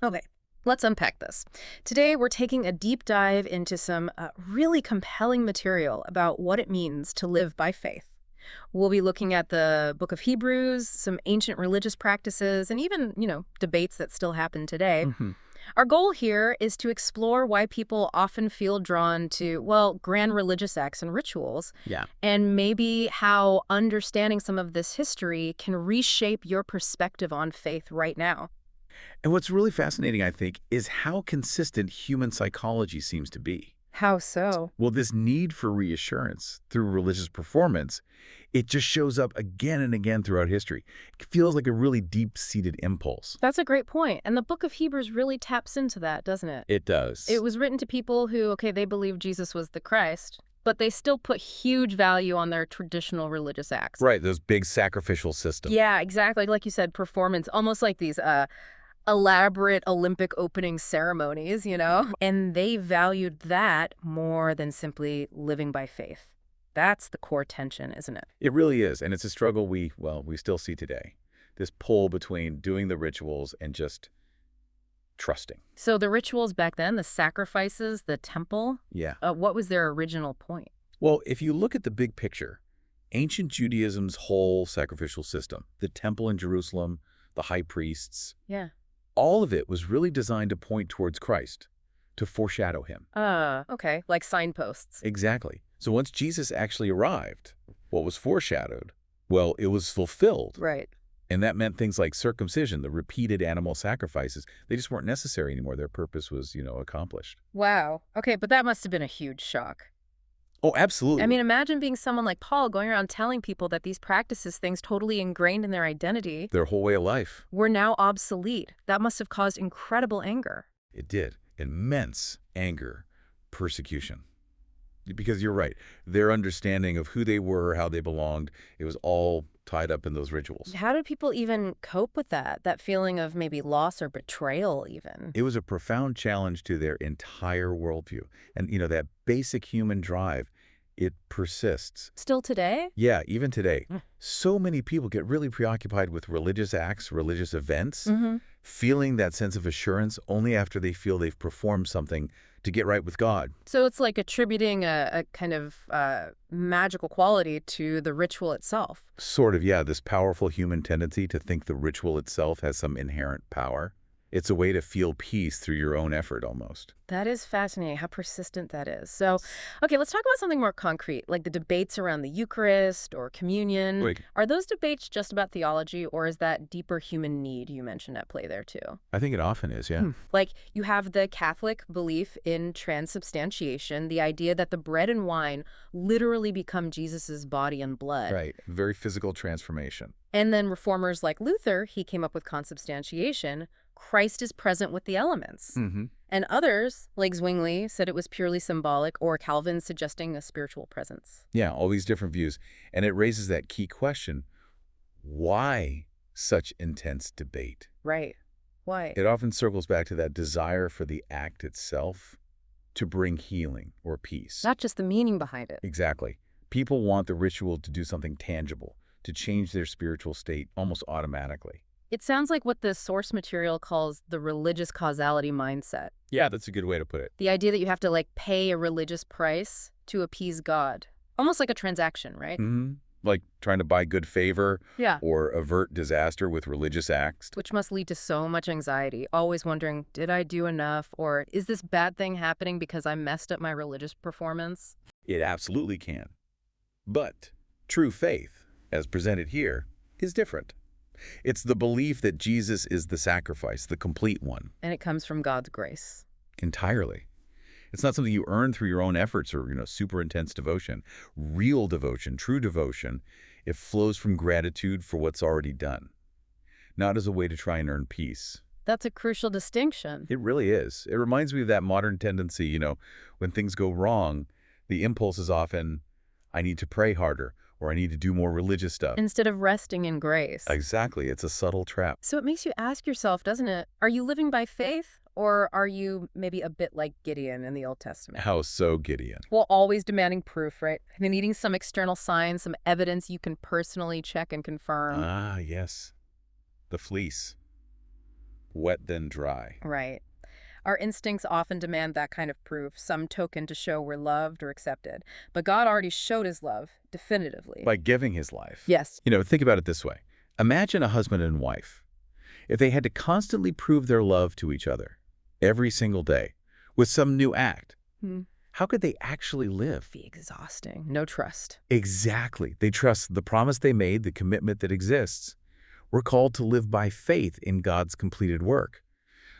Okay, let's unpack this. Today, we're taking a deep dive into some really compelling material about what it means to live by faith. We'll be looking at the book of Hebrews, some ancient religious practices, and even, debates that still happen today. Hmm. Our goal here is to explore why people often feel drawn to, well, grand religious acts and rituals, Yeah. and maybe how understanding some of this history can reshape your perspective on faith right now. And what's really fascinating, I think, is how consistent human psychology seems to be. How so? Well, this need for reassurance through religious performance, it just shows up again and again throughout history. It feels like a really deep-seated impulse. That's a great point. And the book of Hebrews really taps into that, doesn't it? It does. It was written to people who, okay, they believed Jesus was the Christ, but they still put huge value on their traditional religious acts. Right, those big sacrificial systems. Yeah, exactly. Like you said, performance, almost like these elaborate Olympic opening ceremonies, And they valued that more than simply living by faith. That's the core tension, isn't it? It really is, and it's a struggle we still see today. This pull between doing the rituals and just trusting. So the rituals back then, the sacrifices, the temple, Yeah. what was their original point? Well, if you look at the big picture, ancient Judaism's whole sacrificial system, the temple in Jerusalem, the high priests, Yeah. all of it was really designed to point towards Christ, to foreshadow him. Okay, like signposts. Exactly. So once Jesus actually arrived, what was foreshadowed, well, it was fulfilled. Right. And that meant things like circumcision, the repeated animal sacrifices, they just weren't necessary anymore. Their purpose was, accomplished. Wow. Okay, but that must have been a huge shock. Oh, absolutely. I mean, imagine being someone like Paul going around telling people that these practices, things totally ingrained in their identity, Their whole way of life. were now obsolete. That must have caused incredible anger. It did. Immense anger, persecution. Because you're right. Their understanding of who they were, how they belonged, it was all tied up in those rituals. How did people even cope with that feeling of maybe loss or betrayal even? It was a profound challenge to their entire worldview. And, that basic human drive, it persists. Still today? Yeah, even today. Mm. So many people get really preoccupied with religious acts, religious events, Mm-hmm. feeling that sense of assurance only after they feel they've performed something to get right with God. So it's like attributing a kind of magical quality to the ritual itself. Sort of, yeah, this powerful human tendency to think the ritual itself has some inherent power. It's a way to feel peace through your own effort, almost. That is fascinating, how persistent that is. So, okay, let's talk about something more concrete, like the debates around the Eucharist or communion. Wait. Are those debates just about theology, or is that deeper human need you mentioned at play there, too? I think it often is, yeah. Like, you have the Catholic belief in transubstantiation, the idea that the bread and wine literally become Jesus's body and blood. Right, very physical transformation. And then reformers like Luther, he came up with consubstantiation. Christ is present with the elements. Mm-hmm. And others, like Zwingli, said it was purely symbolic, or Calvin suggesting a spiritual presence. Yeah, all these different views. And it raises that key question, why such intense debate? Right. Why? It often circles back to that desire for the act itself to bring healing or peace. Not just the meaning behind it. Exactly. People want the ritual to do something tangible, to change their spiritual state almost automatically. It sounds like what the source material calls the religious causality mindset. Yeah, that's a good way to put it. The idea that you have to, pay a religious price to appease God. Almost like a transaction, right? Mm-hmm. Like trying to buy good favor Yeah. or avert disaster with religious acts. Which must lead to so much anxiety, always wondering, did I do enough? Or is this bad thing happening because I messed up my religious performance? It absolutely can. But true faith, as presented here, is different. It's the belief that Jesus is the sacrifice, the complete one. And it comes from God's grace. Entirely. It's not something you earn through your own efforts or, super intense devotion. Real devotion, true devotion, it flows from gratitude for what's already done, not as a way to try and earn peace. That's a crucial distinction. It really is. It reminds me of that modern tendency, when things go wrong, the impulse is often, I need to pray harder, or I need to do more religious stuff. Instead of resting in grace. Exactly. It's a subtle trap. So it makes you ask yourself, doesn't it? Are you living by faith Or are you maybe a bit like Gideon in the Old Testament? How so, Gideon? Well, always demanding proof, right? And needing some external sign, some evidence you can personally check and confirm. Ah, yes. The fleece. Wet then dry. Right. Our instincts often demand that kind of proof, some token to show we're loved or accepted. But God already showed his love, definitively. By giving his life. Yes. Think about it this way. Imagine a husband and wife. If they had to constantly prove their love to each other, every single day, with some new act, how could they actually live? Be exhausting. No trust. Exactly. They trust the promise they made, the commitment that exists. We're called to live by faith in God's completed work,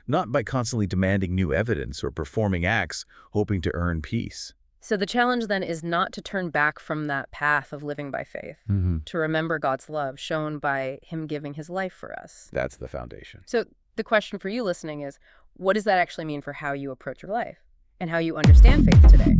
not by constantly demanding new evidence or performing acts hoping to earn peace. So the challenge then is not to turn back from that path of living by faith, to remember God's love shown by him giving his life for us. That's the foundation. So the question for you listening is, what does that actually mean for how you approach your life and how you understand faith today?